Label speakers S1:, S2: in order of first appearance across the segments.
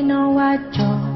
S1: know what job.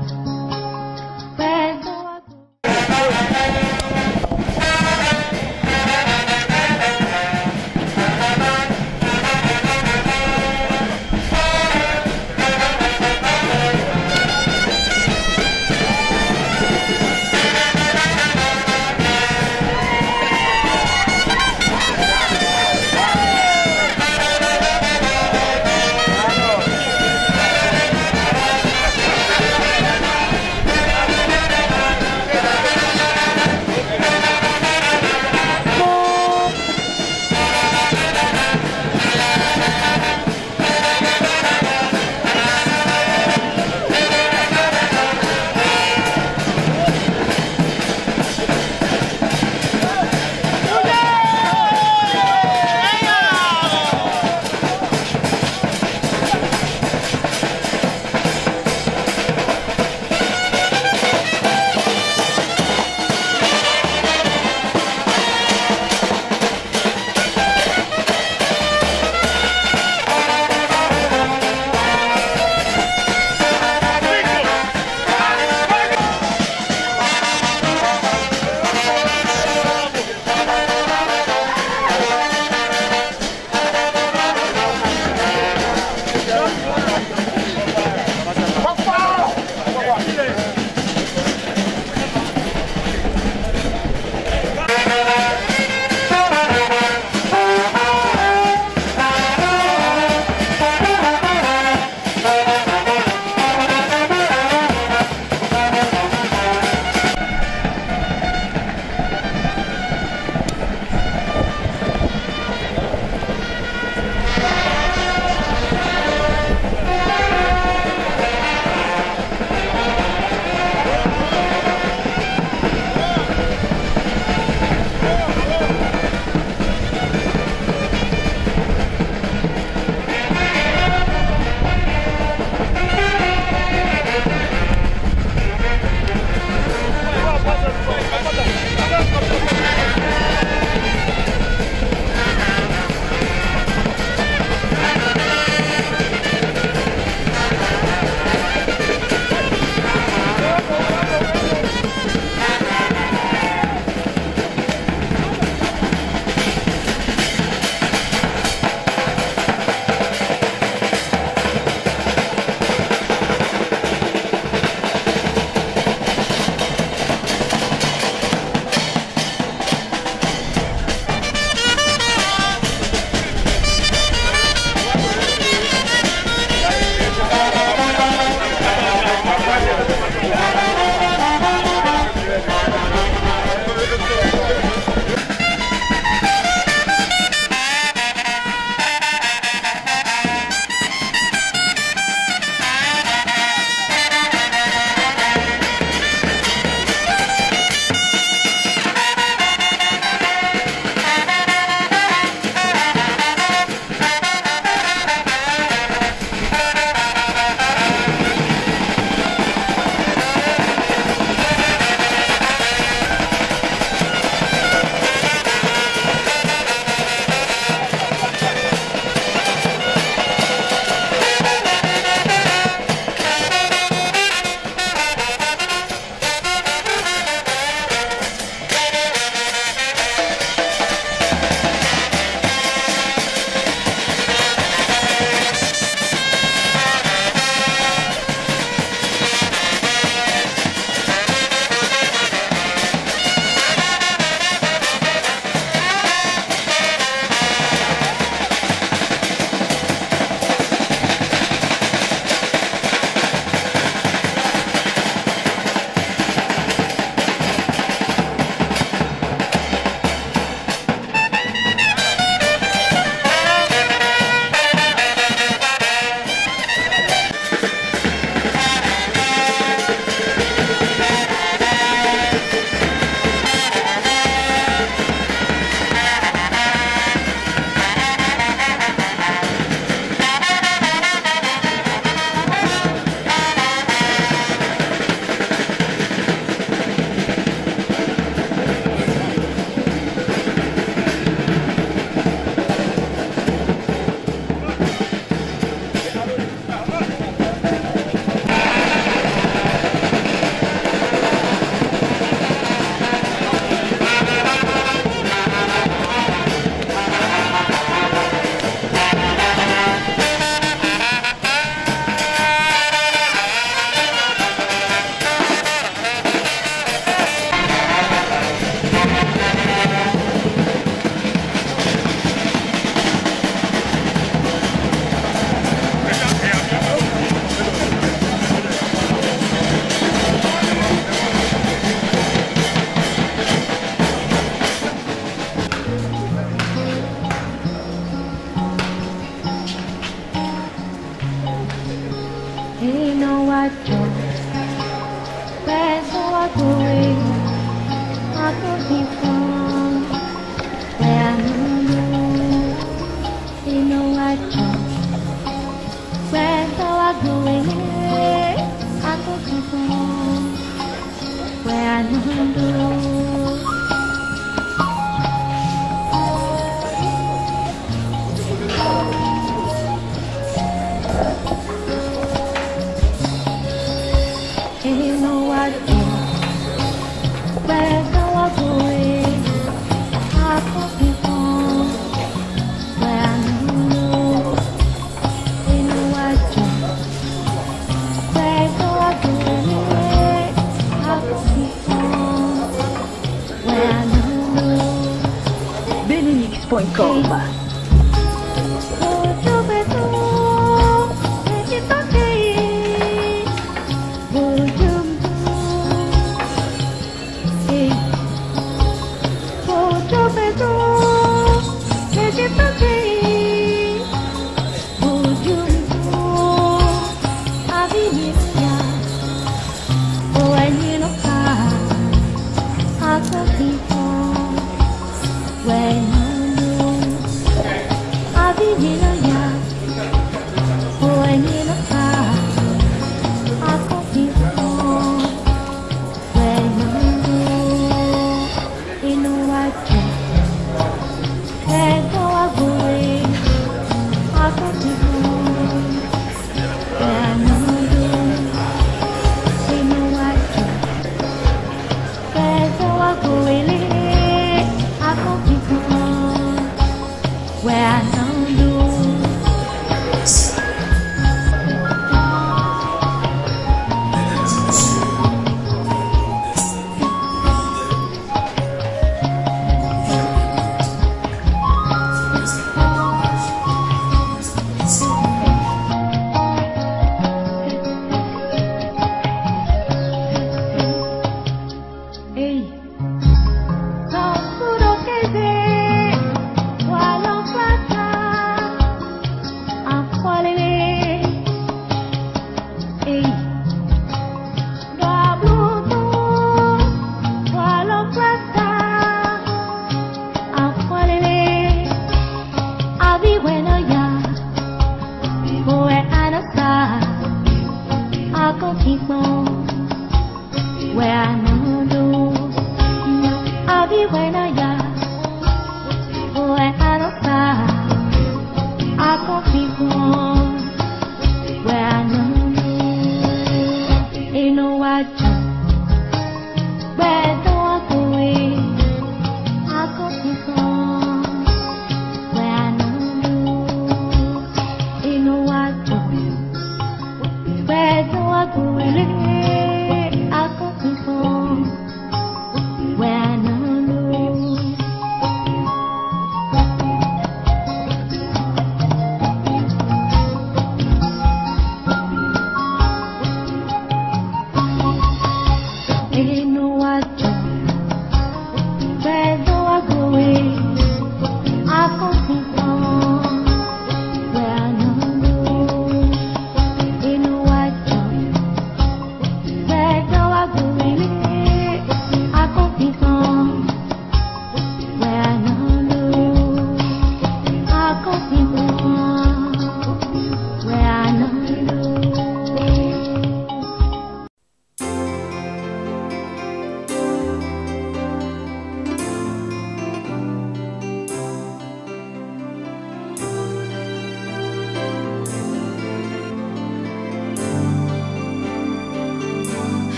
S1: Music.com.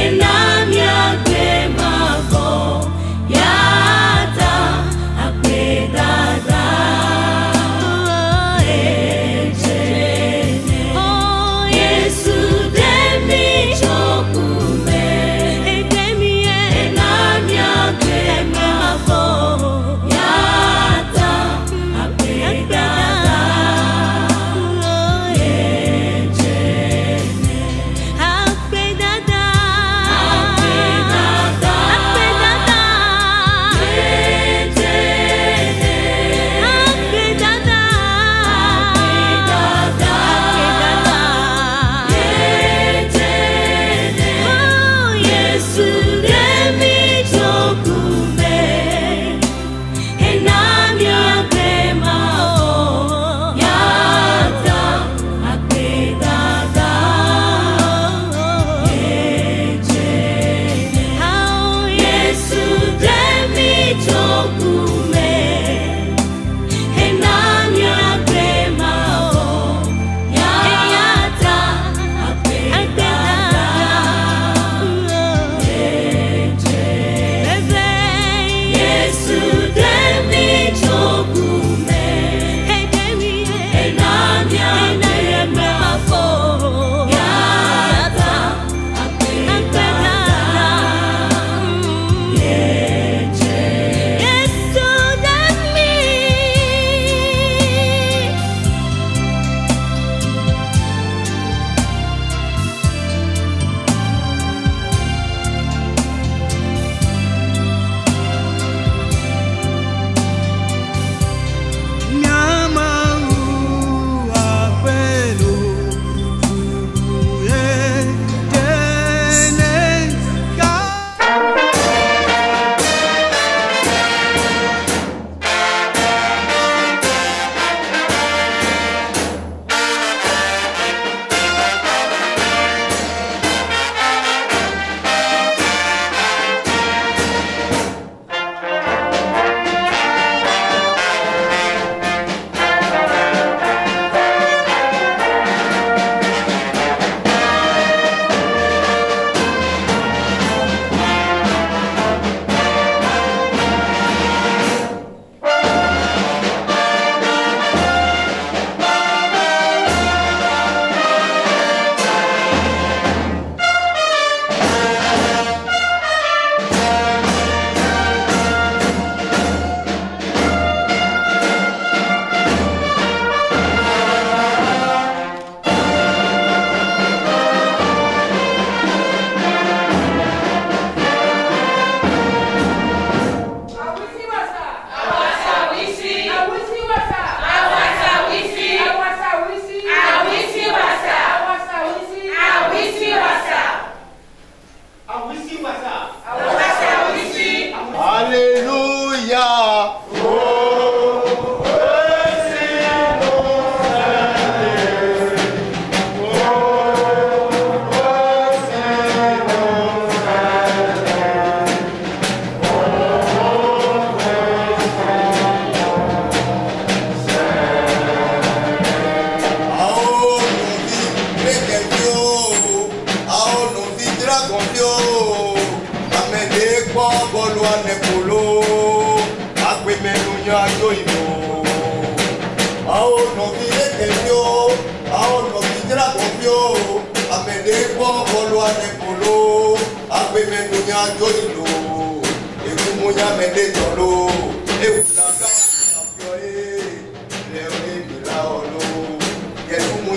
S2: Enamia que mavo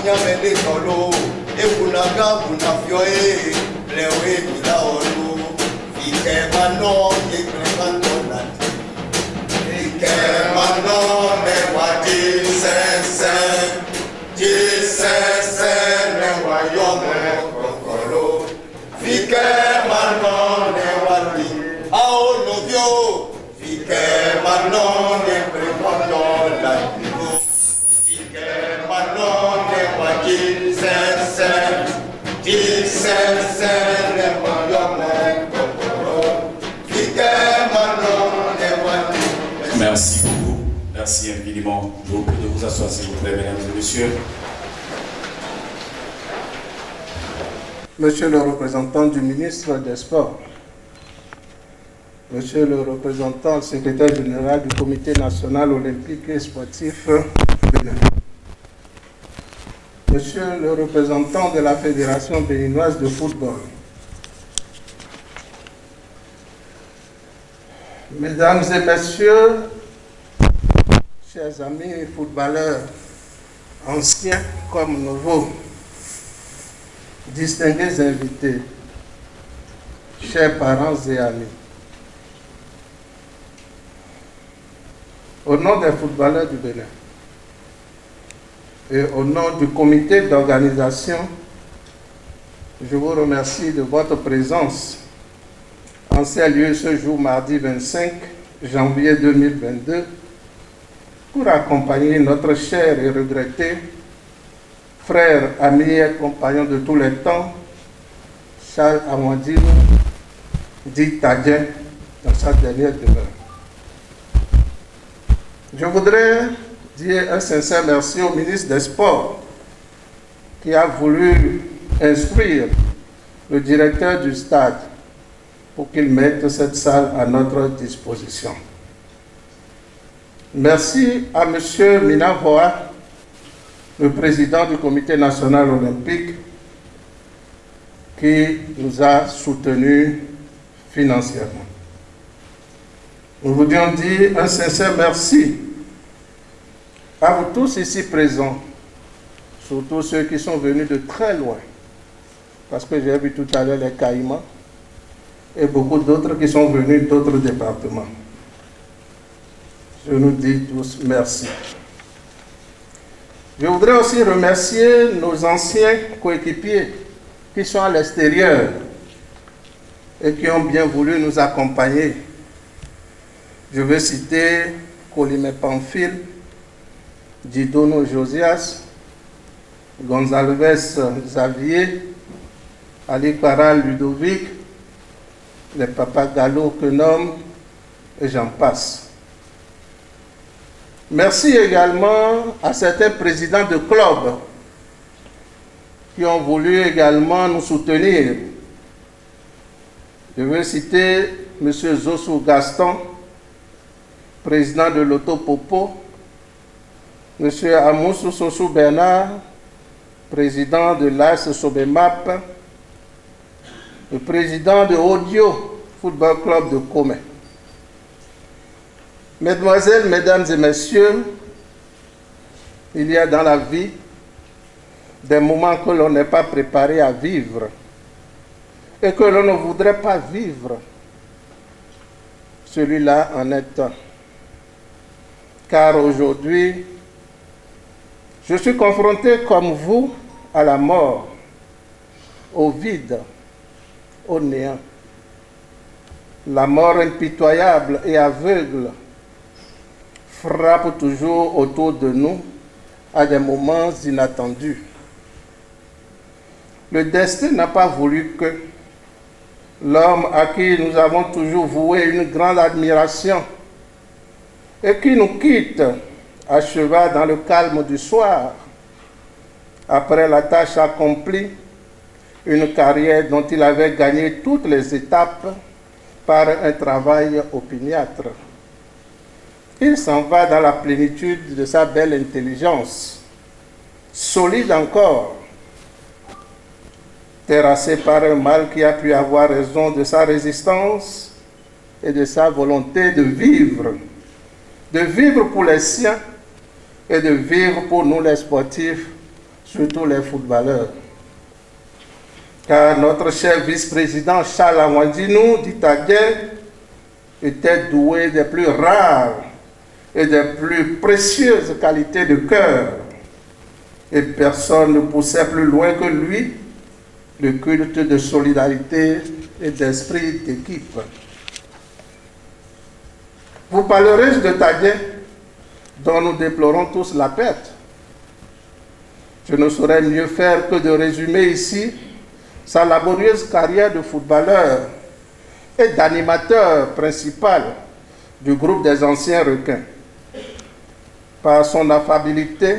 S1: nyamele kolo ebunaga bunafioe lewe bilaolu ikemano yekremano ikemano mewadi sense jisese newayome kokolo ikemano newadi aonovio ikemano nekremano la
S2: Merci beaucoup, merci infiniment. Je vous prie de vous asseoir s'il vous plaît, mesdames et messieurs.
S3: Monsieur le représentant du ministre des Sports, Monsieur le représentant secrétaire général du Comité national olympique et sportif bénin, Monsieur le représentant de la Fédération béninoise de football, Mesdames et Messieurs, chers amis footballeurs, anciens comme nouveaux, distingués invités, chers parents et amis, au nom des footballeurs du Bénin et au nom du comité d'organisation, je vous remercie de votre présence en ces lieux ce jour mardi 25 janvier 2022 pour accompagner notre cher et regretté frère, ami et compagnon de tous les temps, Charles Amandine, dit Tadien, dans sa dernière demeure. Je voudrais dire un sincère merci au ministre des Sports qui a voulu instruire le directeur du stade pour qu'il mette cette salle à notre disposition. Merci à M. Minavoa, le président du Comité national olympique, qui nous a soutenus financièrement. Nous voulions dire un sincère merci à vous tous ici présents, surtout ceux qui sont venus de très loin, parce que j'ai vu tout à l'heure les Caïmans et beaucoup d'autres qui sont venus d'autres départements. Je nous dis tous merci. Je voudrais aussi remercier nos anciens coéquipiers qui sont à l'extérieur et qui ont bien voulu nous accompagner. Je veux citer Colimé Pamphile, Didono Josias, Gonzalves Xavier, Ali Paral Ludovic, les Papa Gallo Kenom, et j'en passe. Merci également à certains présidents de clubs qui ont voulu également nous soutenir. Je veux citer M. Zossou Gaston, président de l'Autopopo, M. Amoussou Sossou Bernard, président de l'AS Sobemap, le président de Audio Football Club de Comé. Mesdemoiselles, mesdames et messieurs, il y a dans la vie des moments que l'on n'est pas préparé à vivre et que l'on ne voudrait pas vivre. Celui-là en est un. Car aujourd'hui, je suis confronté comme vous à la mort, au vide, au néant. La mort impitoyable et aveugle frappe toujours autour de nous à des moments inattendus. Le destin n'a pas voulu que l'homme à qui nous avons toujours voué une grande admiration et qui nous quitte à cheval dans le calme du soir, après la tâche accomplie, une carrière dont il avait gagné toutes les étapes par un travail opiniâtre. Il s'en va dans la plénitude de sa belle intelligence, solide encore, terrassé par un mal qui a pu avoir raison de sa résistance et de sa volonté de vivre pour les siens et de vivre pour nous les sportifs, surtout les footballeurs. Car notre cher vice-président Charles Awandinou d'Itadien était doué des plus rares et des plus précieuses qualités de cœur. Et personne ne poussait plus loin que lui le culte de solidarité et d'esprit d'équipe. Vous parlerez de Tadien, dont nous déplorons tous la perte. Je ne saurais mieux faire que de résumer ici sa laborieuse carrière de footballeur et d'animateur principal du groupe des anciens requins. Par son affabilité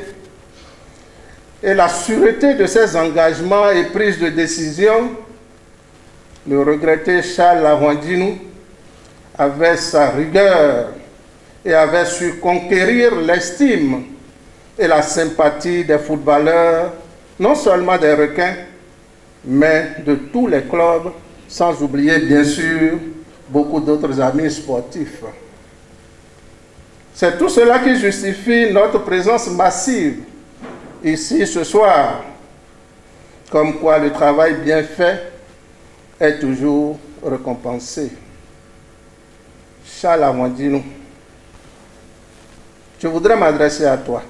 S3: et la sûreté de ses engagements et prises de décision, le regretté Charles Awandinou avait sa rigueur et avait su conquérir l'estime et la sympathie des footballeurs, non seulement des requins, mais de tous les clubs, sans oublier bien sûr beaucoup d'autres amis sportifs. C'est tout cela qui justifie notre présence massive ici ce soir, comme quoi le travail bien fait est toujours récompensé. Charles Awandinou, je voudrais m'adresser à toi.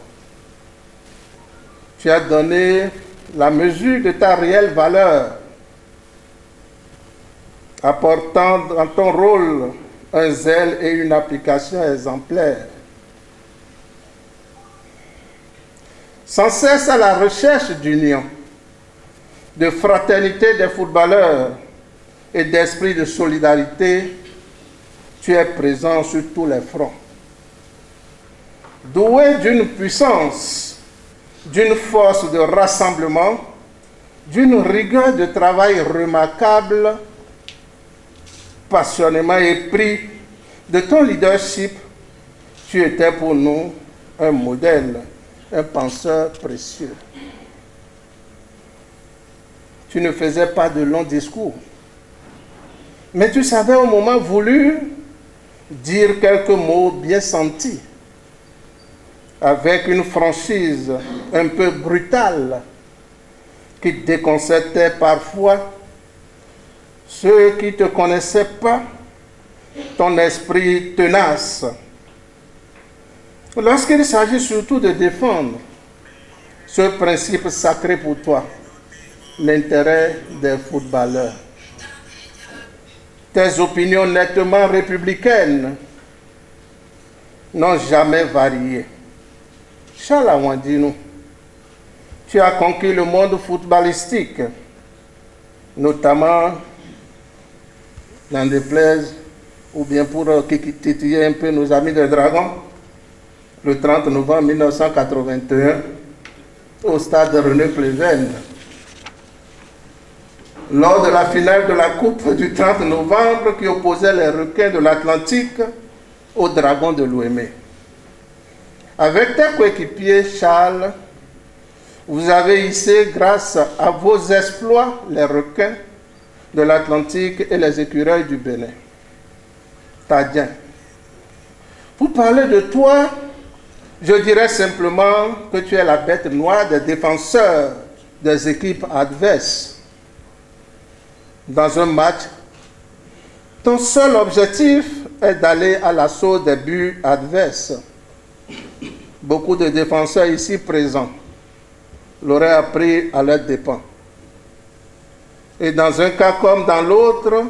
S3: Tu as donné la mesure de ta réelle valeur, apportant dans ton rôle un zèle et une application exemplaire. Sans cesse à la recherche d'union, de fraternité des footballeurs et d'esprit de solidarité, tu es présent sur tous les fronts. Doué d'une puissance, d'une force de rassemblement, d'une rigueur de travail remarquable, passionnément épris de ton leadership, tu étais pour nous un modèle, un penseur précieux. Tu ne faisais pas de longs discours, mais tu savais au moment voulu dire quelques mots bien sentis, avec une franchise un peu brutale qui déconcertait parfois ceux qui ne te connaissaient pas, ton esprit tenace. Lorsqu'il s'agit surtout de défendre ce principe sacré pour toi, l'intérêt des footballeurs. Tes opinions nettement républicaines n'ont jamais varié. Charles Awandinou, tu as conquis le monde footballistique, notamment, n'en déplaise, ou bien pour titiller un peu nos amis des Dragons, le 30 novembre 1981, au stade René Pleven. Lors de la finale de la Coupe du 30 novembre qui opposait les requins de l'Atlantique aux Dragons de l'Ouémé. Avec tes coéquipiers, Charles, vous avez hissé, grâce à vos exploits, les requins de l'Atlantique et les écureuils du Bénin. Tadien. Pour parler de toi, je dirais simplement que tu es la bête noire des défenseurs des équipes adverses. Dans un match, ton seul objectif est d'aller à l'assaut des buts adverses. Beaucoup de défenseurs ici présents l'auraient appris à leurs dépens. Et dans un cas comme dans l'autre,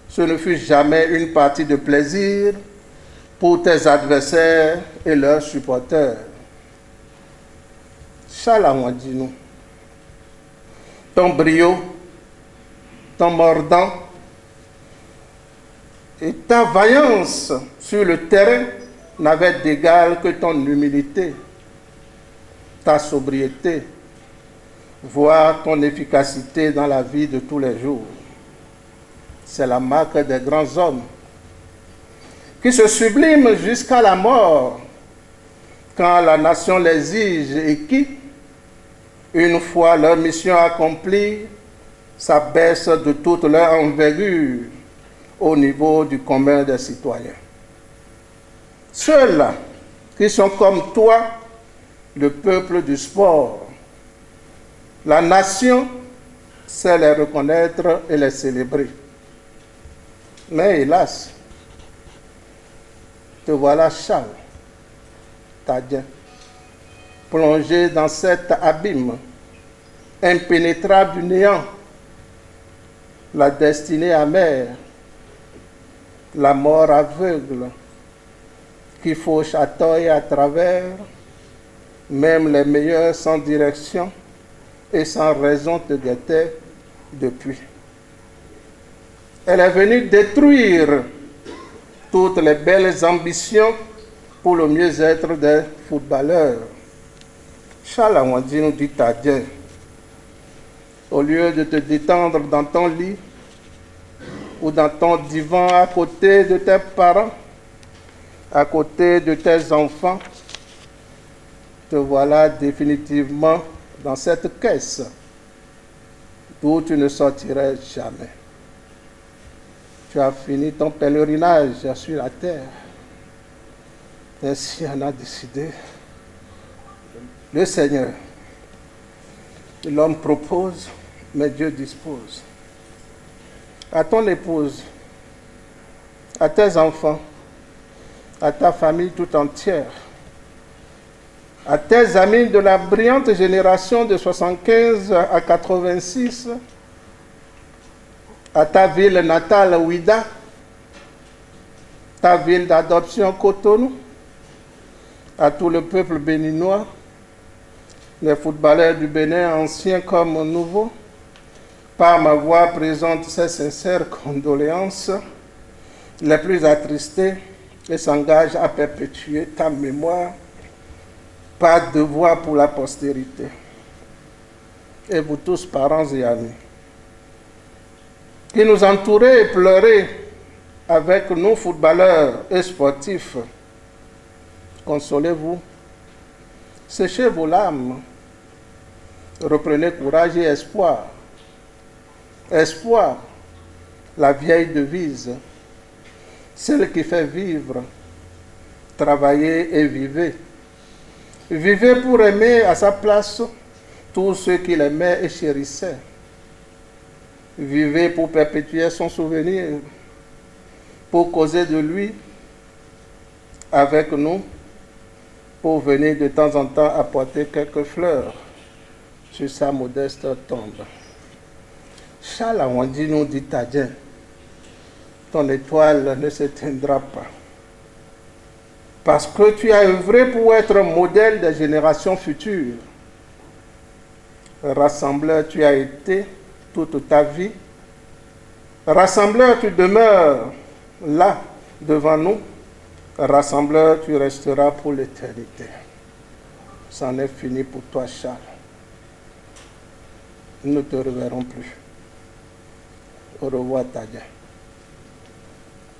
S3: ce ne fut jamais une partie de plaisir pour tes adversaires et leurs supporters. Charles Awandinou, ton brio, ton mordant et ta vaillance sur le terrain n'avaient d'égal que ton humilité, ta sobriété, voire ton efficacité dans la vie de tous les jours. C'est la marque des grands hommes qui se subliment jusqu'à la mort quand la nation l'exige et qui, une fois leur mission accomplie, s'abaissent de toute leur envergure au niveau du commun des citoyens. Ceux-là qui sont comme toi, le peuple du sport, La nation sait les reconnaître et les célébrer. Mais hélas, te voilà Charles Tadien, plongé dans cet abîme impénétrable du néant, la destinée amère, la mort aveugle qui fauche à tort et à travers, même les meilleurs sans direction et sans raison te guettaient depuis. Elle est venue détruire toutes les belles ambitions pour le mieux-être des footballeurs. Charles Awandi nous dit à Dieu, au lieu de te détendre dans ton lit ou dans ton divan à côté de tes parents, à côté de tes enfants, te voilà définitivement dans cette caisse d'où tu ne sortirais jamais. Tu as fini ton pèlerinage sur la terre. Ainsi en a décidé le Seigneur. L'homme propose, mais Dieu dispose. À ton épouse, à tes enfants, à ta famille tout entière, à tes amis de la brillante génération de 75 à 86, à ta ville natale Ouida, ta ville d'adoption Cotonou, à tout le peuple béninois, les footballeurs du Bénin, anciens comme nouveaux, par ma voix présente ces sincères condoléances les plus attristées et s'engage à perpétuer ta mémoire par devoir pour la postérité. Et vous tous, parents et amis, qui nous entourez et pleurez avec nous, footballeurs et sportifs, consolez-vous, séchez vos larmes, reprenez courage et espoir. Espoir, la vieille devise, celle qui fait vivre, travailler et vivre. Vivez pour aimer à sa place tous ceux qui l'aimaient et chérissaient. Vivez pour perpétuer son souvenir, pour causer de lui avec nous, pour venir de temps en temps apporter quelques fleurs sur sa modeste tombe. Charles Awandi nous dit à Dieu, ton étoile ne s'éteindra pas. Parce que tu as œuvré pour être un modèle des générations futures. Rassembleur, tu as été toute ta vie. Rassembleur, tu demeures là, devant nous. Rassembleur, tu resteras pour l'éternité. C'en est fini pour toi, Charles. Nous ne te reverrons plus. Au revoir, Tadien.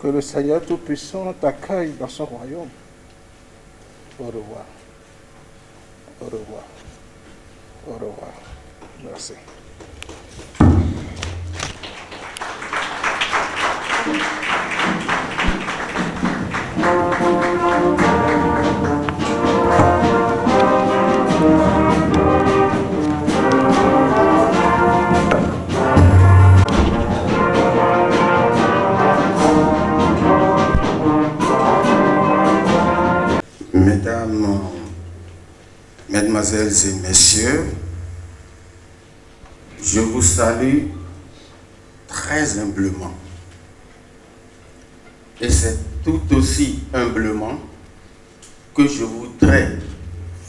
S3: Que le Seigneur Tout-Puissant t'accueille dans son royaume. Au revoir. Au revoir. Au revoir. Merci.
S4: Mesdames, Mesdemoiselles et Messieurs, je vous salue très humblement. Et c'est tout aussi humblement que je voudrais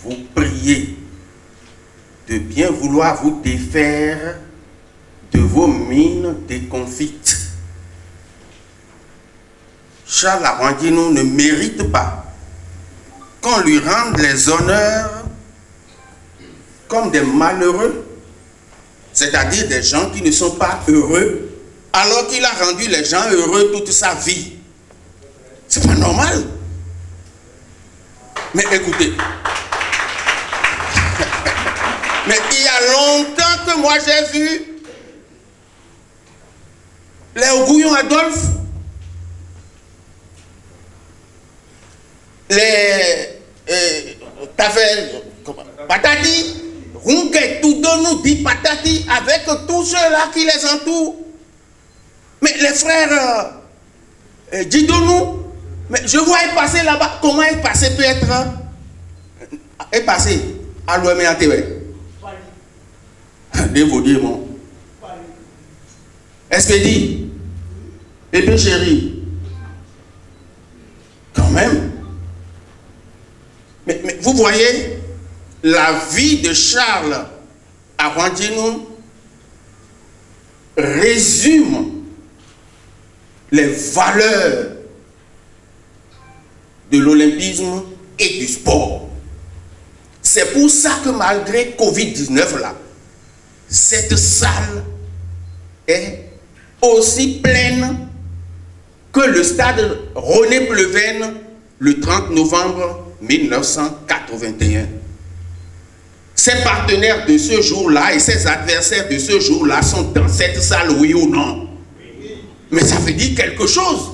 S4: vous prier de bien vouloir vous défaire de vos mines déconfites. Charles Awandi ne mérite pas qu'on lui rende les honneurs comme des malheureux, c'est-à-dire des gens qui ne sont pas heureux, alors qu'il a rendu les gens heureux toute sa vie. C'est pas normal. Mais écoutez, mais il y a longtemps que moi j'ai vu les Gouillon Adolphe, les Tavel, Patati, Runke, tout donne nous Di Patati, avec tous ceux-là qui les entourent. Mais les frères Didonou, mais je vois est passer là-bas. Comment est passé peut être est passé à l'OMATV? Dévodé, mon. Expédie. Bébé chéri. Quand même. Mais vous voyez, la vie de Charles Arwandinou résume les valeurs de l'olympisme et du sport. C'est pour ça que malgré Covid-19 là, cette salle est aussi pleine que le stade René Pleven le 30 novembre 1981. Ses partenaires de ce jour-là et ses adversaires de ce jour-là sont dans cette salle, oui ou non? Mais ça veut dire quelque chose.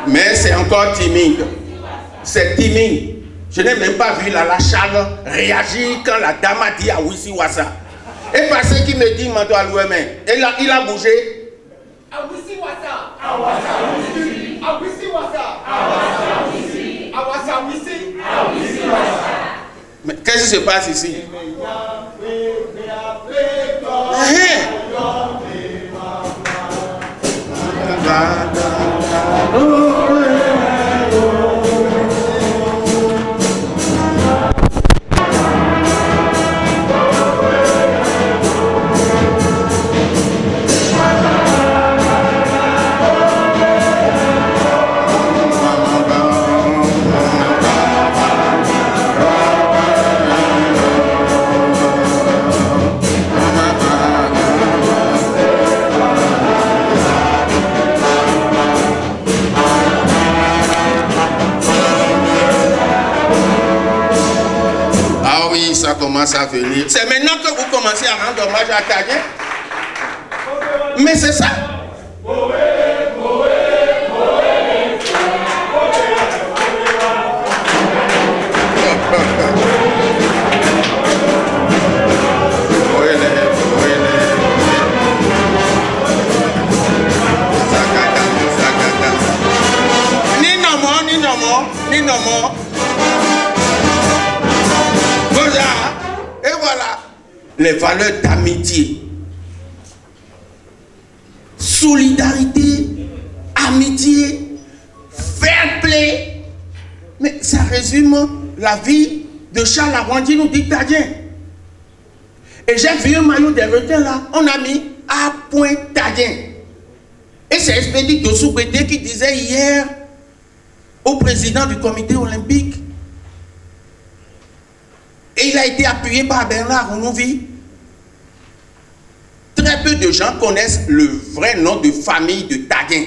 S4: Mais c'est encore timide. C'est timide. Je n'ai même pas vu la Charles réagir quand la dame a dit à Wissi Wassa. Et parce qu'il me dit, Mando Aloueme, il a bougé. Mais qu'est-ce qui se passe ici? Ça commence à venir. C'est maintenant que vous commencez à rendre hommage à Tadien. Mais c'est ça. Ni nomo. Et voilà les valeurs d'amitié, solidarité, amitié, fair play. Mais ça résume la vie de Charles Arwandinou d'Itadien. Et j'ai vu un maillot des requins là, on a mis à point Tadien. Et c'est Expédie Dossou-Bété qui disait hier au président du comité olympique. Et il a été appuyé par Bernard Ronouvi. Très peu de gens connaissent le vrai nom de famille de Tadien.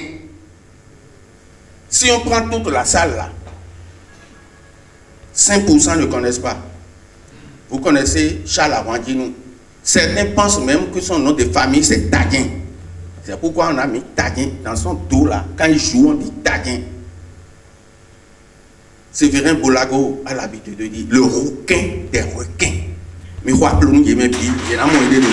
S4: Si on prend toute la salle là, 5% ne connaissent pas. Vous connaissez Charles Arwandinou. Certains pensent même que son nom de famille c'est Tadien. C'est pourquoi on a mis Tadien dans son dos là. Quand il joue, on dit Tadien. Séverin Bolago a l'habitude de dire le requin des requins. Mais quoi que nous aimons bien, il y a moins de nous.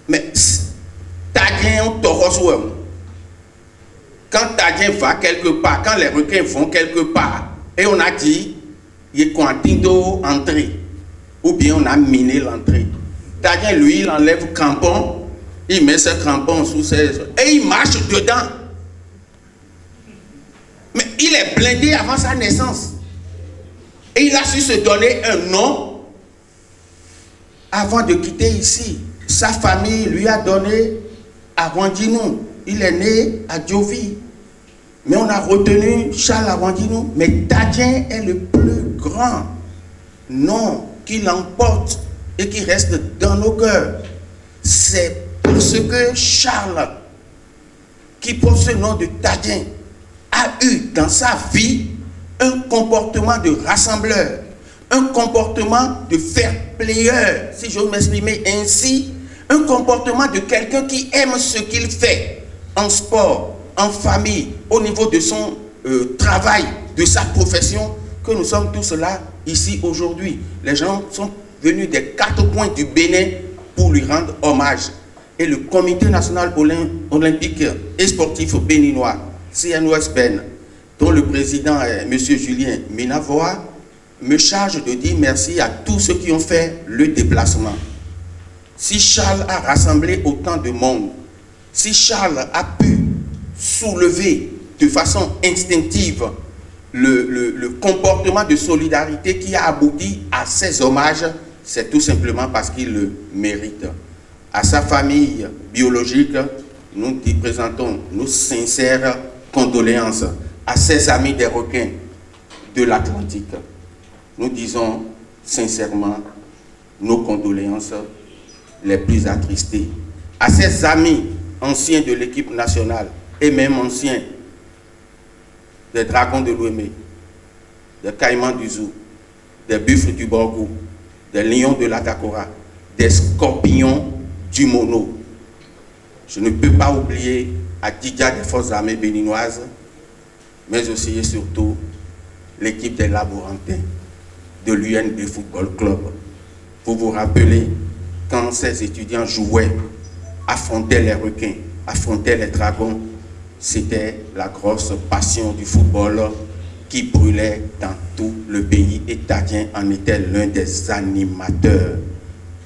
S4: Mais Tadien on t'aura. Quand Tadien va quelque part, quand les requins vont quelque part, et on a dit il est contindo entrée, ou bien on a miné l'entrée. Tadien lui il enlève crampon. Il met ses crampons sous ses... Et il marche dedans. Mais il est blindé avant sa naissance. Et il a su se donner un nom avant de quitter ici. Sa famille lui a donné Arwandinou. Il est né à Diovi. Mais on a retenu Charles Arwandinou. Mais Tadien est le plus grand nom qui l'emporte et qui reste dans nos cœurs. C'est parce que Charles, qui porte ce nom de Tadien, a eu dans sa vie un comportement de rassembleur, un comportement de fair player, si j'ose m'exprimer ainsi, Un comportement de quelqu'un qui aime ce qu'il fait, en sport, en famille, au niveau de son travail, de sa profession, que nous sommes tous là, ici, aujourd'hui. Les gens sont venus des 4 coins du Bénin pour lui rendre hommage. Et le Comité national olympique et sportif béninois, CNOSBN, dont le président est M. Julien Minavoa, me charge de dire merci à tous ceux qui ont fait le déplacement. Si Charles a rassemblé autant de monde, si Charles a pu soulever de façon instinctive le comportement de solidarité qui a abouti à ces hommages, c'est tout simplement parce qu'il le mérite. À sa famille biologique, nous présentons nos sincères condoléances. À ses amis des requins de l'Atlantique, nous disons sincèrement nos condoléances les plus attristées. À ses amis anciens de l'équipe nationale et même anciens des Dragons de l'Ouémé, des Caïmans du Zou, des Buffles du Borgou, des Lions de l'Atakora, des Scorpions du Mono. Je ne peux pas oublier Adidia des Forces armées béninoises, mais aussi et surtout l'équipe des Laborantins de l'UNB Football Club. Vous vous rappelez quand ces étudiants jouaient, affrontaient les requins, affrontaient les dragons, c'était la grosse passion du football qui brûlait dans tout le pays et Tadien en était l'un des animateurs.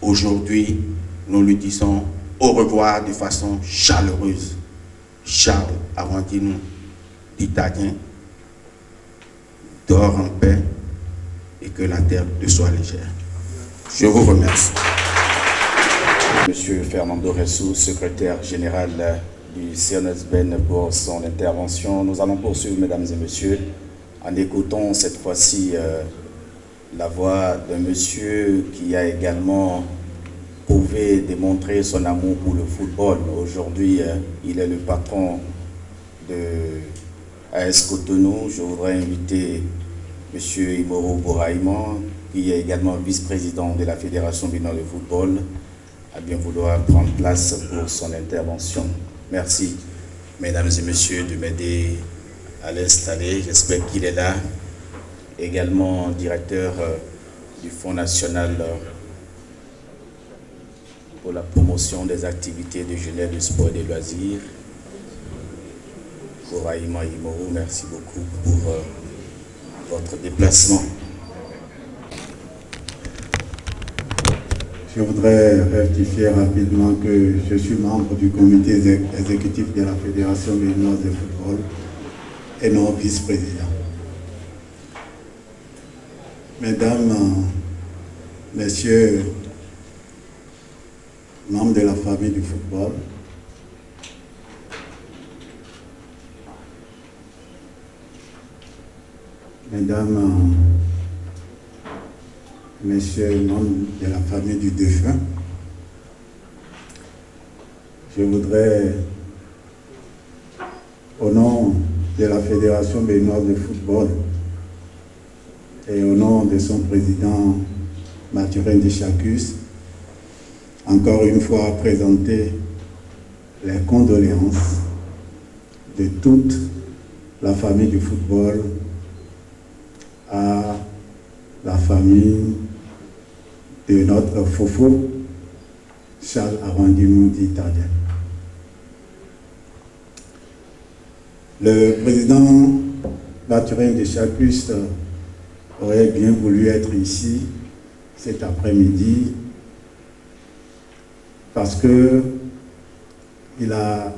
S4: Aujourd'hui, nous lui disons au revoir de façon chaleureuse. Charles Arwandinou d'Itadien, dors en paix et que la terre te soit légère. Je vous remercie.
S2: Monsieur Fernando Ressou, secrétaire général du CNOSBN pour son intervention. Nous allons poursuivre, mesdames et messieurs, en écoutant cette fois-ci la voix d'un monsieur qui a également prouvé démontrer son amour pour le football. Aujourd'hui, il est le patron de AS Cotonou. Je voudrais inviter monsieur Imoro Boraïman, qui est également vice-président de la Fédération béninoise de football, à bien vouloir prendre place pour son intervention. Merci, mesdames et messieurs, de m'aider à l'installer. J'espère qu'il est là. Également directeur du Fonds national pour la promotion des activités de jeunesse, du sport et des loisirs. Boraïman Imoro, merci beaucoup pour votre déplacement.
S5: Je voudrais rectifier rapidement que je suis membre du comité exécutif de la Fédération béninoise de football et non vice-président. Mesdames, messieurs, membres de la famille du football, mesdames, messieurs, membres de la famille du défunt, je voudrais, au nom de la Fédération béninoise de football et au nom de son président Mathurin Deschacus, encore une fois présenter les condoléances de toute la famille du football à la famille de notre Fofo, Charles Arwandinou d'Itadien. Le président Mathurin Deschacus aurait bien voulu être ici cet après-midi parce que il a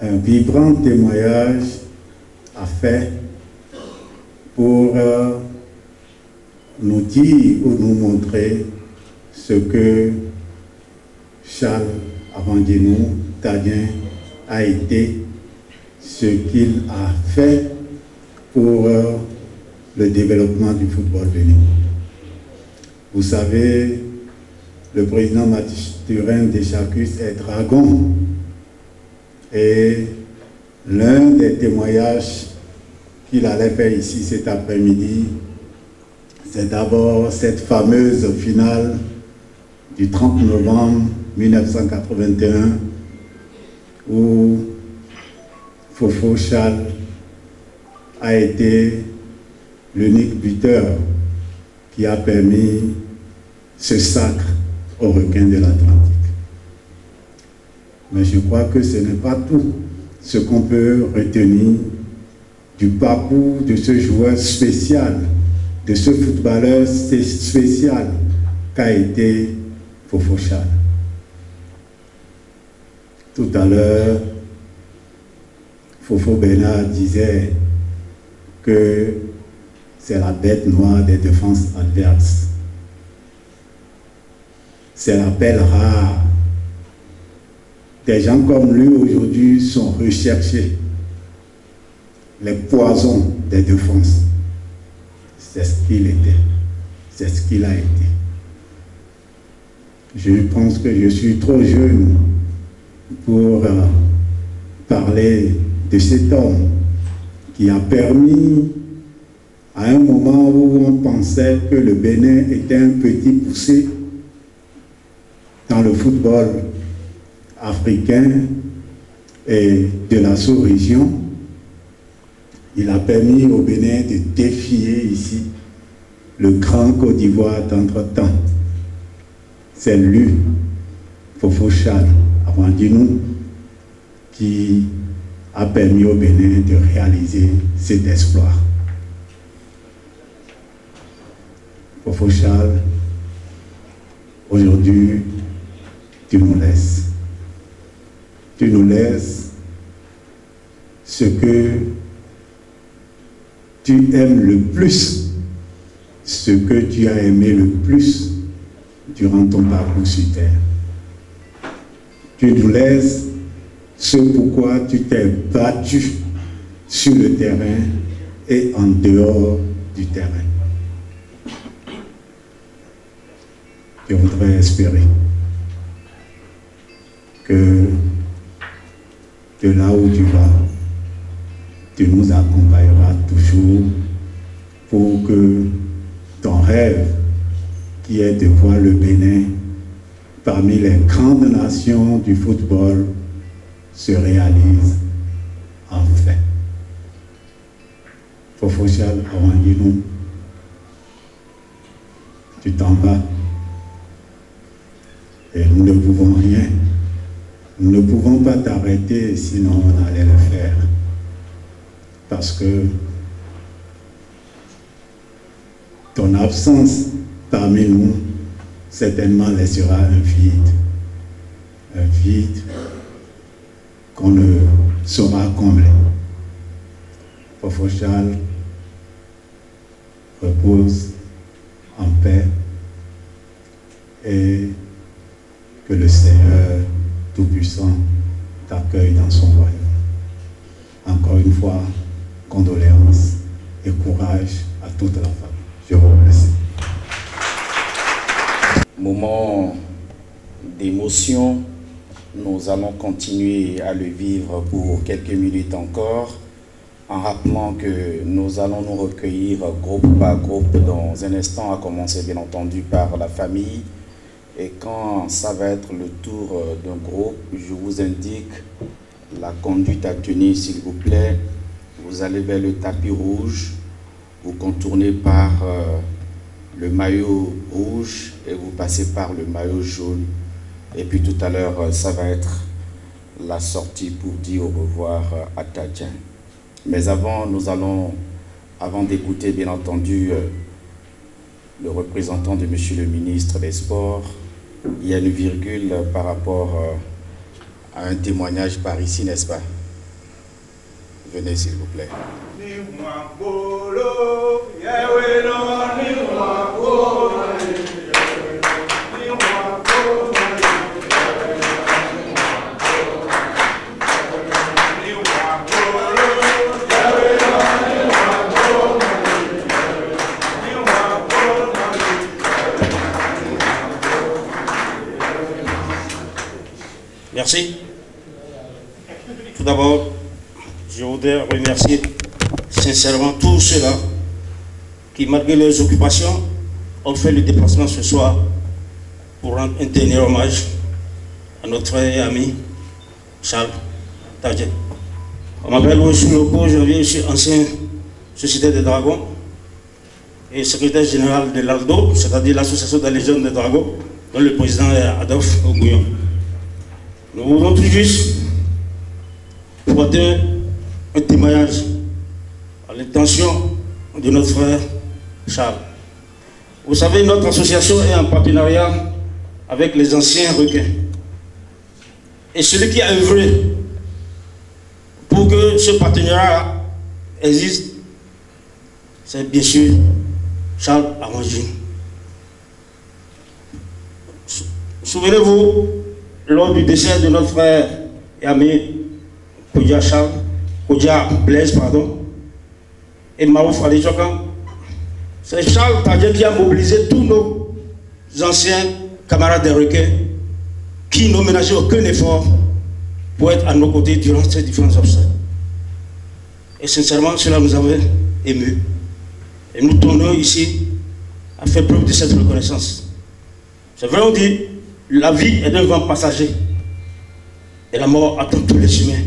S5: un vibrant témoignage à faire pour nous dire ou nous montrer ce que Charles Arwandinou Tadien a été, ce qu'il a fait pour le développement du football béninois. Vous savez, le président Mathurin Deschacus est dragon et l'un des témoignages qu'il allait faire ici cet après-midi, c'est d'abord cette fameuse finale du 30 novembre 1981 où Fofo Charles a été l'unique buteur qui a permis ce sacre aux requins de l'Atlantique. Mais je crois que ce n'est pas tout ce qu'on peut retenir du parcours de ce joueur spécial, de ce footballeur spécial qu'a été Fofo Charles. Tout à l'heure, Fofo Bernard disait que c'est la bête noire des défenses adverses. C'est l'appel rare. Des gens comme lui aujourd'hui sont recherchés. Les poisons des défenses. C'est ce qu'il était. C'est ce qu'il a été. Je pense que je suis trop jeune pour parler de cet homme qui a permis, à un moment où on pensait que le Bénin était un petit poussé dans le football africain et de la sous-région, il a permis au Bénin de défier ici le grand Côte d'Ivoire d'entre-temps. C'est lui, Fofo Charles, avant nous, qui a permis au Bénin de réaliser cet exploit. Fofo Charles, aujourd'hui, tu nous laisses. Tu nous laisses ce que tu aimes le plus, ce que tu as aimé le plus durant ton parcours sur terre. Tu nous laisses ce pourquoi tu t'es battu sur le terrain et en dehors du terrain. Je voudrais espérer que de là où tu vas, tu nous accompagneras toujours pour que ton rêve, qui est de voir le Bénin parmi les grandes nations du football, se réalise enfin. Fofo Charles, avant de nous, tu t'en vas. Et nous ne pouvons rien. Nous ne pouvons pas t'arrêter, sinon on allait le faire. Parce que ton absence parmi nous certainement laissera un vide. Un vide qu'on ne saura combler. Fofo Charles, repose en paix et que le Seigneur Tout-Puissant t'accueille dans son royaume. Encore une fois, condoléances et courage à toute la famille. Je vous remercie.
S2: Moment d'émotion, nous allons continuer à le vivre pour quelques minutes encore, en rappelant que nous allons nous recueillir groupe par groupe dans un instant, à commencer bien entendu par la famille. Et quand ça va être le tour d'un groupe, je vous indique la conduite à tenir, s'il vous plaît. Vous allez vers le tapis rouge, vous contournez par le maillot rouge et vous passez par le maillot jaune. Et puis tout à l'heure, ça va être la sortie pour dire au revoir à Tadjien. Mais avant, nous allons, avant d'écouter bien entendu le représentant de Monsieur le ministre des Sports, il y a une virgule par rapport à un témoignage par ici, n'est-ce pas? Venez s'il vous plaît.
S6: Merci. Tout d'abord, je voudrais remercier sincèrement tous ceux-là qui, malgré leurs occupations, ont fait le déplacement ce soir pour rendre un dernier hommage à notre frère et ami Charles Tadjé. On m'appelle Oshun Loko, je suis ancien sociétaire des dragons et secrétaire général de l'ALDO, c'est-à-dire l'association des légions des dragons, dont le président est Adolphe Ogouillon. Nous voulons tout juste porter un témoignage à l'intention de notre frère Charles. Vous savez, notre association est en partenariat avec les anciens requins. Et celui qui a œuvré pour que ce partenariat existe, c'est bien sûr Charles Awanjin. Souvenez-vous, lors du décès de notre frère et ami Kodia Blaise, et Maouf Ali Chokan, c'est Charles Tadjé qui a mobilisé tous nos anciens camarades des requins qui n'ont ménagé aucun effort pour être à nos côtés durant ces différents obstacles. Et sincèrement, cela nous avait émus. Et nous tenons ici à faire preuve de cette reconnaissance. C'est vrai, on dit, la vie est un vent passager. Et la mort attend tous les humains.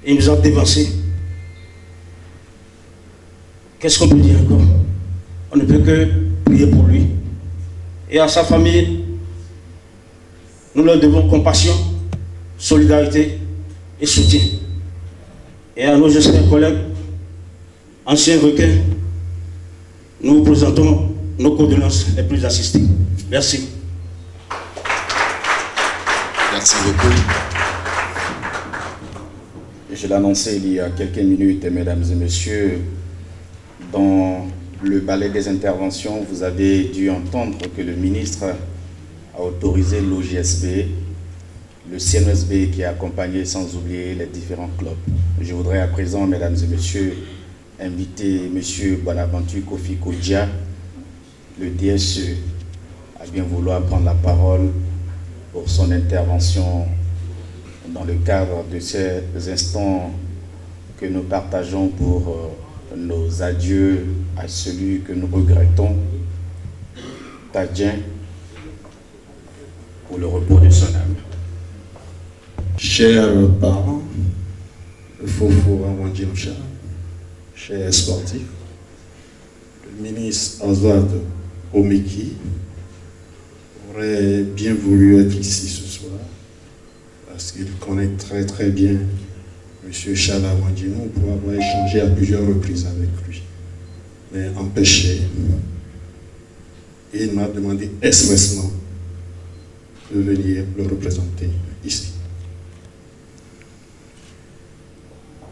S6: Et il nous a dévancés. Qu'est-ce qu'on peut dire encore? On ne peut que prier pour lui. Et à sa famille, nous leur devons compassion, solidarité et soutien. Et à nos chers collègues, anciens requins, nous vous présentons nos condoléances les plus assistées. Merci.
S4: Merci beaucoup.
S2: Je l'annonçais il y a quelques minutes, mesdames et messieurs, dans le ballet des interventions, vous avez dû entendre que le ministre a autorisé l'OJSB, le CNSB qui est accompagné sans oublier les différents clubs. Je voudrais à présent, mesdames et messieurs, inviter M. Bonaventure Kofi Kodia, le DSE, à bien vouloir prendre la parole pour son intervention dans le cadre de ces instants que nous partageons pour nos adieux à celui que nous regrettons, Tadjé, pour le repos de son âme.
S7: Chers parents, Fofo Awanjin Charles, chers sportifs, le ministre Azad Omeki aurait bien voulu être ici ce soir parce qu'il connaît très bien M. Charles Awanjin pour avoir échangé à plusieurs reprises avec lui. Mais empêché, il m'a demandé expressément de venir le représenter ici.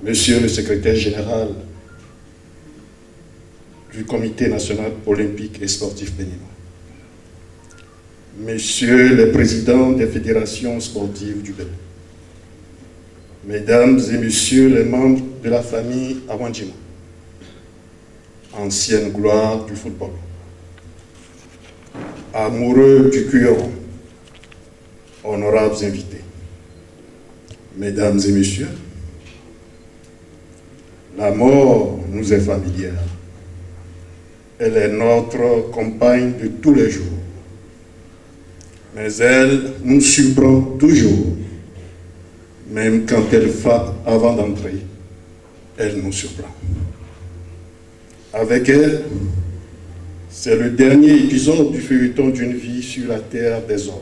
S7: Monsieur le secrétaire général du Comité national olympique et sportif béninois, Monsieur le président des fédérations sportives du Bénin, Mesdames et Messieurs les membres de la famille Awanjin, ancienne gloire du football, amoureux du cueilleron, honorables invités, Mesdames et Messieurs, la mort nous est familière. Elle est notre compagne de tous les jours. Mais elle nous surprend toujours. Même quand elle frappe avant d'entrer, elle nous surprend. Avec elle, c'est le dernier épisode du feuilleton d'une vie sur la terre des hommes.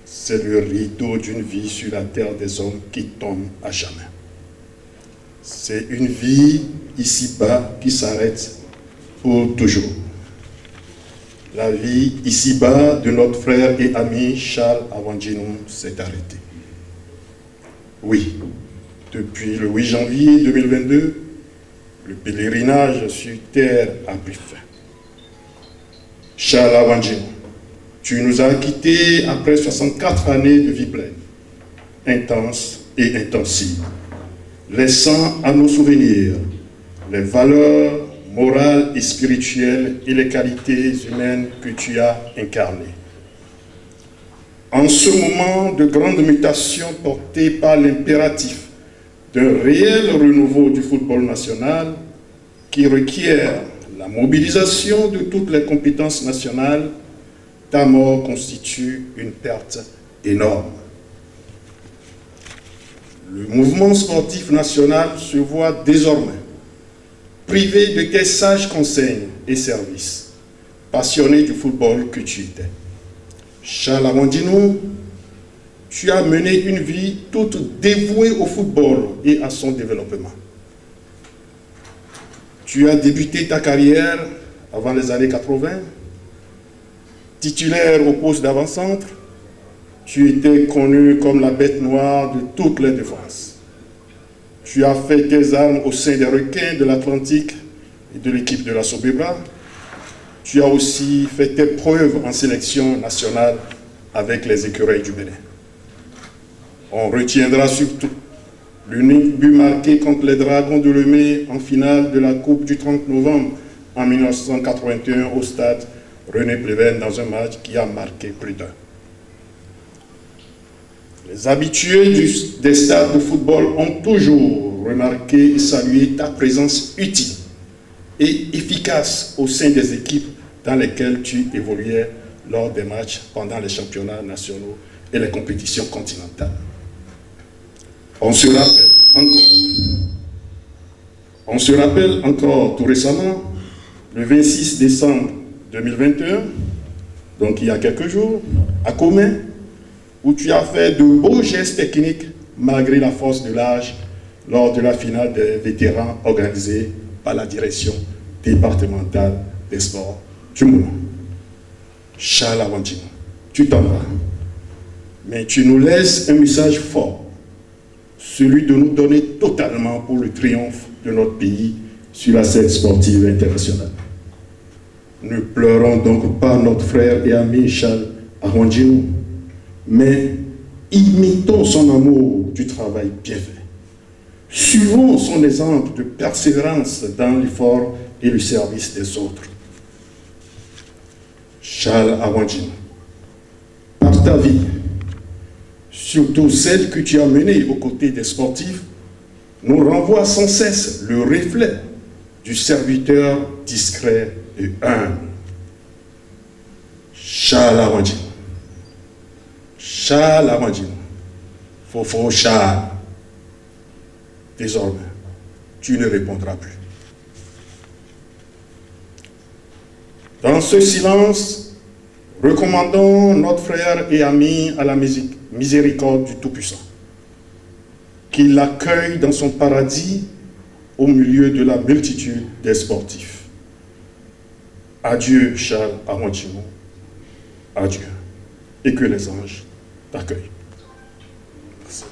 S7: C'est le rideau d'une vie sur la terre des hommes qui tombe à jamais. C'est une vie ici-bas qui s'arrête pour toujours. La vie ici-bas de notre frère et ami Charles Awanjin s'est arrêtée. Oui, depuis le 8 janvier 2022, le pèlerinage sur terre a pris fin. Charles Awanjin, tu nous as quittés après 64 années de vie pleine, intense et intensive, laissant à nos souvenirs les valeurs morales et spirituelles et les qualités humaines que tu as incarnées. En ce moment de grande mutation porté par l'impératif d'un réel renouveau du football national qui requiert la mobilisation de toutes les compétences nationales, ta mort constitue une perte énorme. Le mouvement sportif national se voit désormais privé de tes sages conseils et services, passionné du football que tu étais. Charles Arondino, tu as mené une vie toute dévouée au football et à son développement. Tu as débuté ta carrière avant les années 80, titulaire au poste d'avant-centre. Tu étais connu comme la bête noire de toutes les défenses. Tu as fait tes armes au sein des requins de l'Atlantique et de l'équipe de la Sobebra. Tu as aussi fait tes preuves en sélection nationale avec les écureuils du Bénin. On retiendra surtout l'unique but marqué contre les Dragons de Lemay en finale de la Coupe du 30 novembre en 1981 au stade René Préven dans un match qui a marqué plus d'un. Les habitués des stades de football ont toujours remarqué et salué ta présence utile et efficace au sein des équipes dans lesquelles tu évoluais lors des matchs pendant les championnats nationaux et les compétitions continentales. On se rappelle encore tout récemment, le 26 décembre 2021, donc il y a quelques jours, à Comé, où tu as fait de beaux gestes techniques malgré la force de l'âge lors de la finale des vétérans organisée par la direction départementale des sports du Moulin. Charles Arondino, tu t'en vas, mais tu nous laisses un message fort, celui de nous donner totalement pour le triomphe de notre pays sur la scène sportive internationale. Ne pleurons donc pas notre frère et ami Charles Arondino, mais imitons son amour du travail bien fait. Suivons son exemple de persévérance dans l'effort et le service des autres. Charles Arondino, par ta vie, surtout celle que tu as menée aux côtés des sportifs, nous renvoie sans cesse le reflet du serviteur discret et humble. Charles Arondino. Charles Arondino. Fofo Charles. Désormais, tu ne répondras plus. Dans ce silence, recommandons notre frère et ami à la miséricorde du Tout-Puissant, qu'il l'accueille dans son paradis au milieu de la multitude des sportifs. Adieu, Charles Arondino. Adieu. Et que les anges t'accueillent. Merci.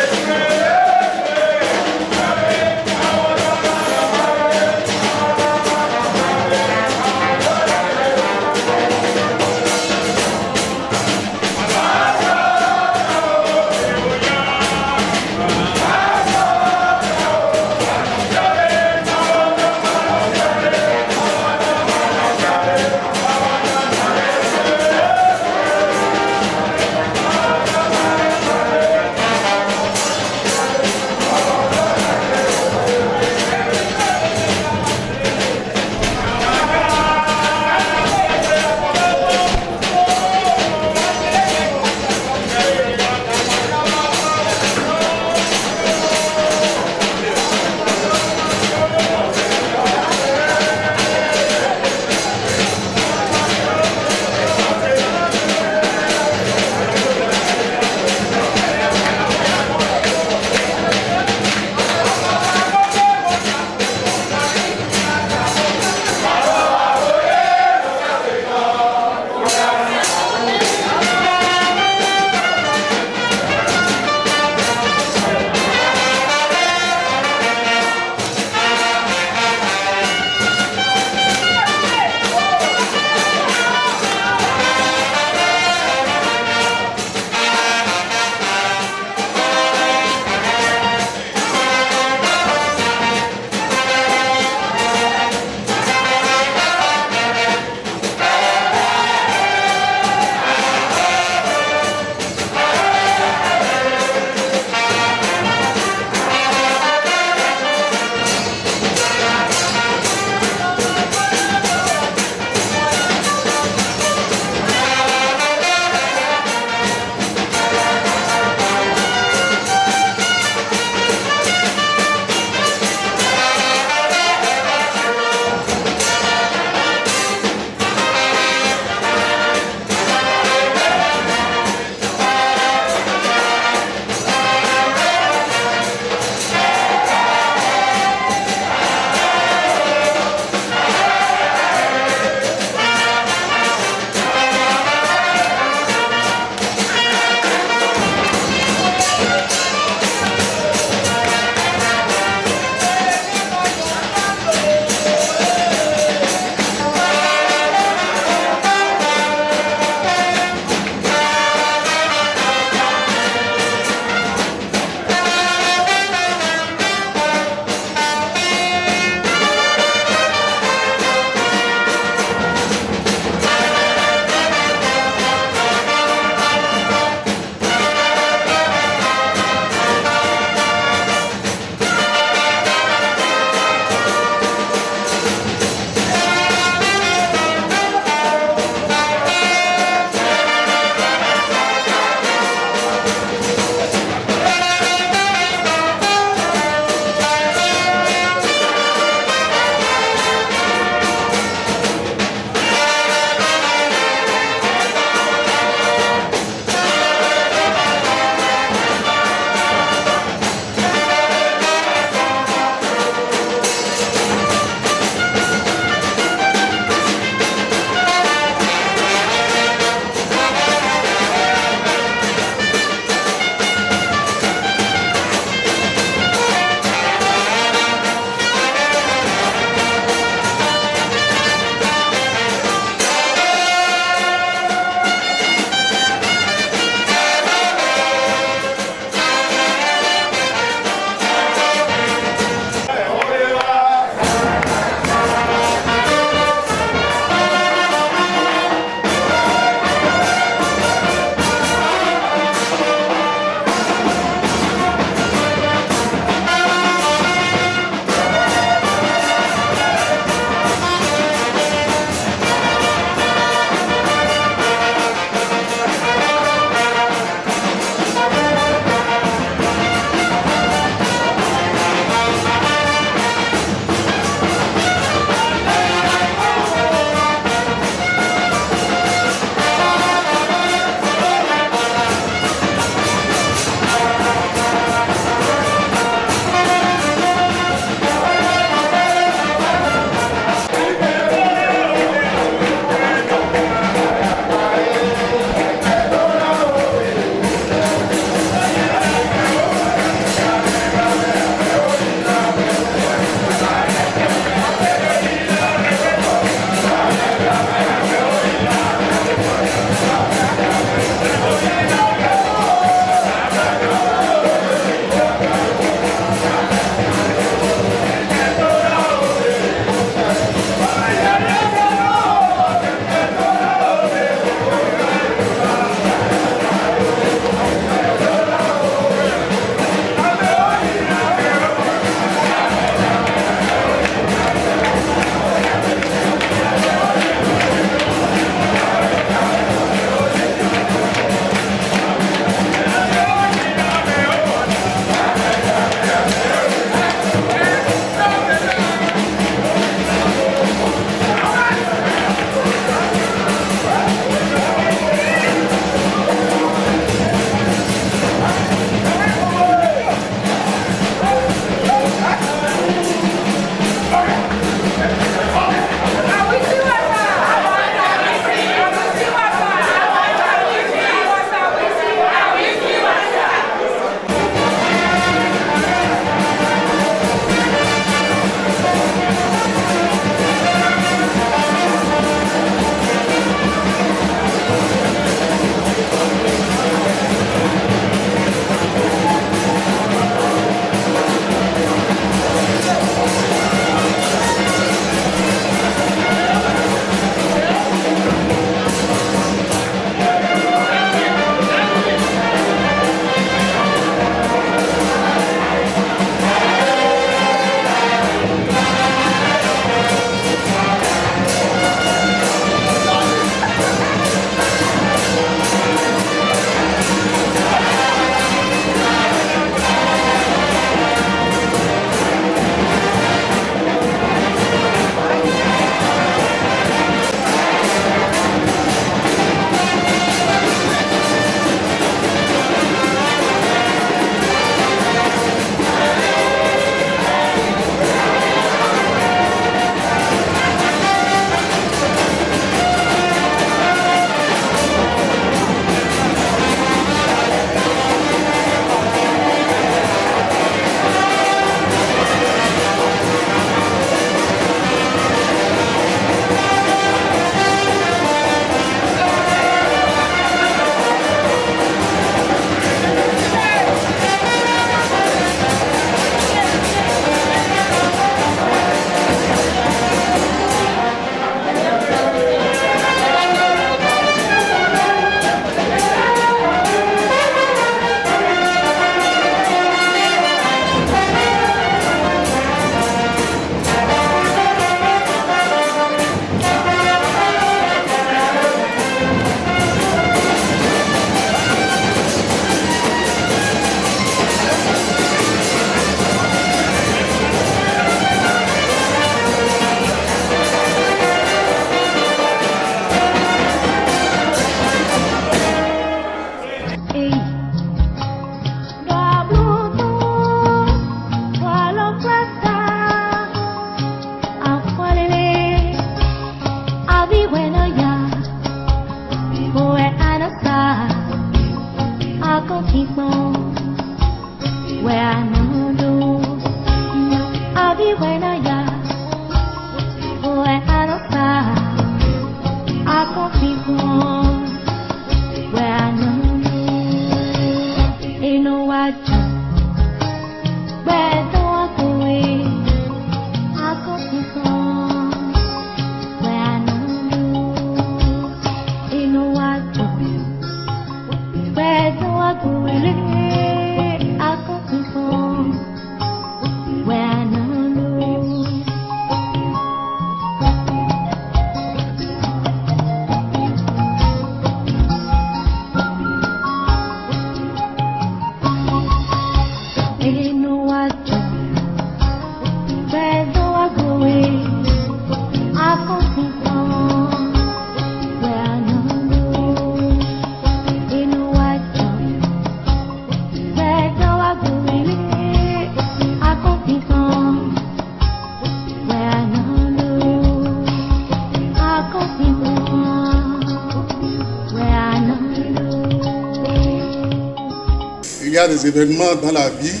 S3: Il y a des événements dans la vie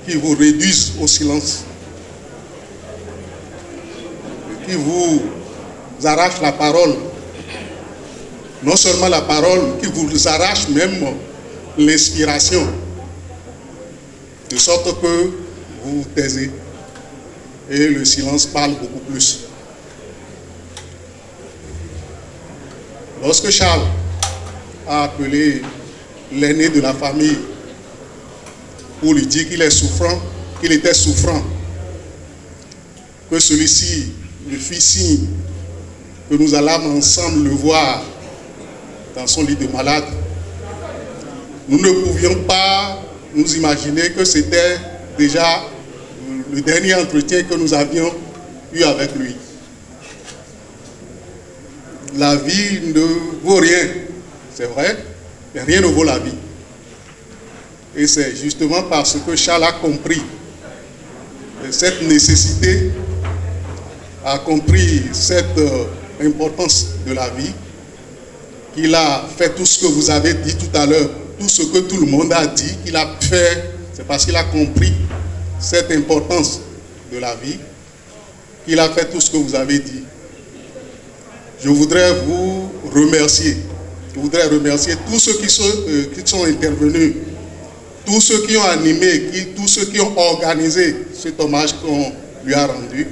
S3: qui vous réduisent au silence, qui vous arrachent la parole. Non seulement la parole, qui vous arrache même l'inspiration, de sorte que vous vous taisez et le silence parle beaucoup plus. Lorsque Charles a appelé l'aîné de la famille pour lui dire qu'il est souffrant, qu'il était souffrant, que celui-ci lui fit signe que nous allâmes ensemble le voir dans son lit de malade, nous ne pouvions pas nous imaginer que c'était déjà le dernier entretien que nous avions eu avec lui. La vie ne vaut rien, c'est vrai, mais rien ne vaut la vie. Et c'est justement parce que Charles a compris cette nécessité, a compris cette importance de la vie, qu'il a fait tout ce que vous avez dit tout à l'heure, tout ce que tout le monde a dit, qu'il a fait, c'est parce qu'il a compris cette importance de la vie, qu'il a fait tout ce que vous avez dit. Je voudrais vous remercier. Je voudrais remercier tous ceux qui sont intervenus, tous ceux qui ont animé, tous ceux qui ont organisé cet hommage qu'on lui a rendu.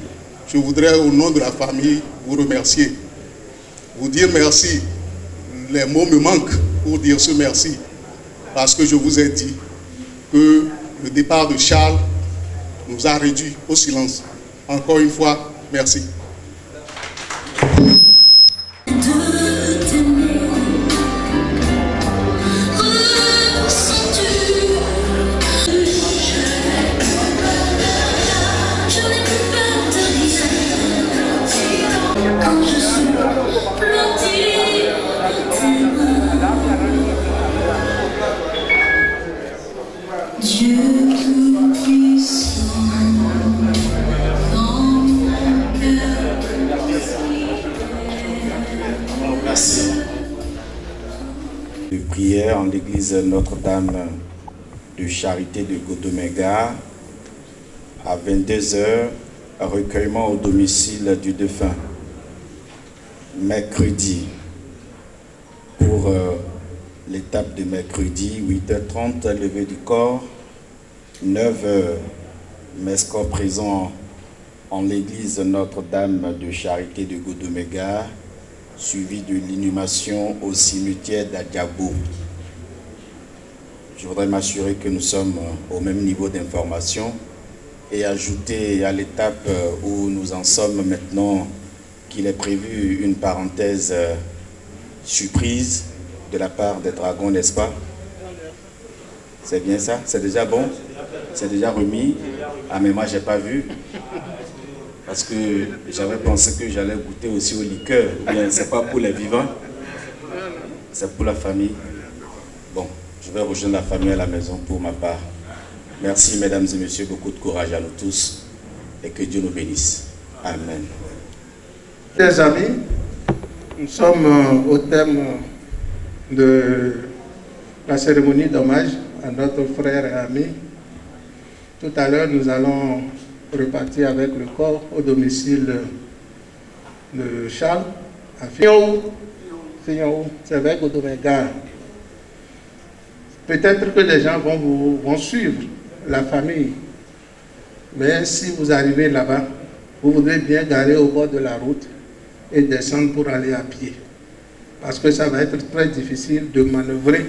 S3: Je voudrais, au nom de la famille, vous remercier. Vous dire merci. Les mots me manquent pour dire ce merci. Parce que je vous ai dit que le départ de Charles nous a réduits au silence. Encore une fois, merci.
S2: De prière en l'église Notre-Dame de Charité de Godomega à 22h, recueillement au domicile du défunt. Mercredi, pour l'étape de mercredi, 8h30, levée du corps, 9h, messe-corps présent en l'église Notre-Dame de Charité de Godomega, suivi de l'inhumation au cimetière d'Adiabo. Je voudrais m'assurer que nous sommes au même niveau d'information et ajouter à l'étape où nous en sommes maintenant qu'il est prévu une parenthèse surprise de la part des Dragons, n'est-ce pas? C'est bien ça? C'est déjà bon? C'est déjà remis? Ah mais moi j'ai pas vu. Parce que j'avais pensé que j'allais goûter aussi au liqueur. Ou bien c'est pas pour les vivants, c'est pour la famille. Bon, je vais rejoindre la famille à la maison pour ma part. Merci mesdames et messieurs, beaucoup de courage à nous tous et que Dieu nous bénisse. Amen.
S3: Chers amis, nous sommes au thème de la cérémonie d'hommage à notre frère et ami. Tout à l'heure, nous allons repartir avec le corps au domicile de Charles, à Fignon, c'est avec Odomega. Peut-être que les gens vont suivre la famille, mais si vous arrivez là-bas, vous voudrez bien garer au bord de la route et descendre pour aller à pied. Parce que ça va être très difficile de manœuvrer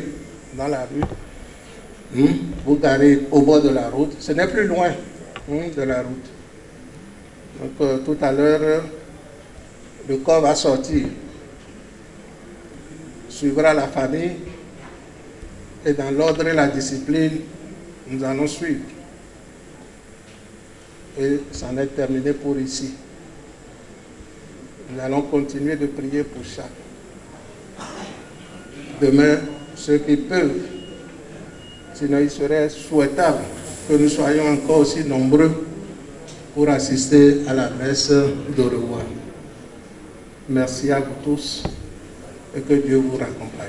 S3: dans la rue. Vous garez au bord de la route, ce n'est plus loin de la route. Donc tout à l'heure, le corps va sortir, suivra la famille et dans l'ordre et la discipline, nous allons suivre. Et c'en est terminé pour ici. Nous allons continuer de prier pour chaque. Demain, ceux qui peuvent, sinon il serait souhaitable que nous soyons encore aussi nombreux pour assister à la messe de revoir. Merci à vous tous et que Dieu vous raccompagne.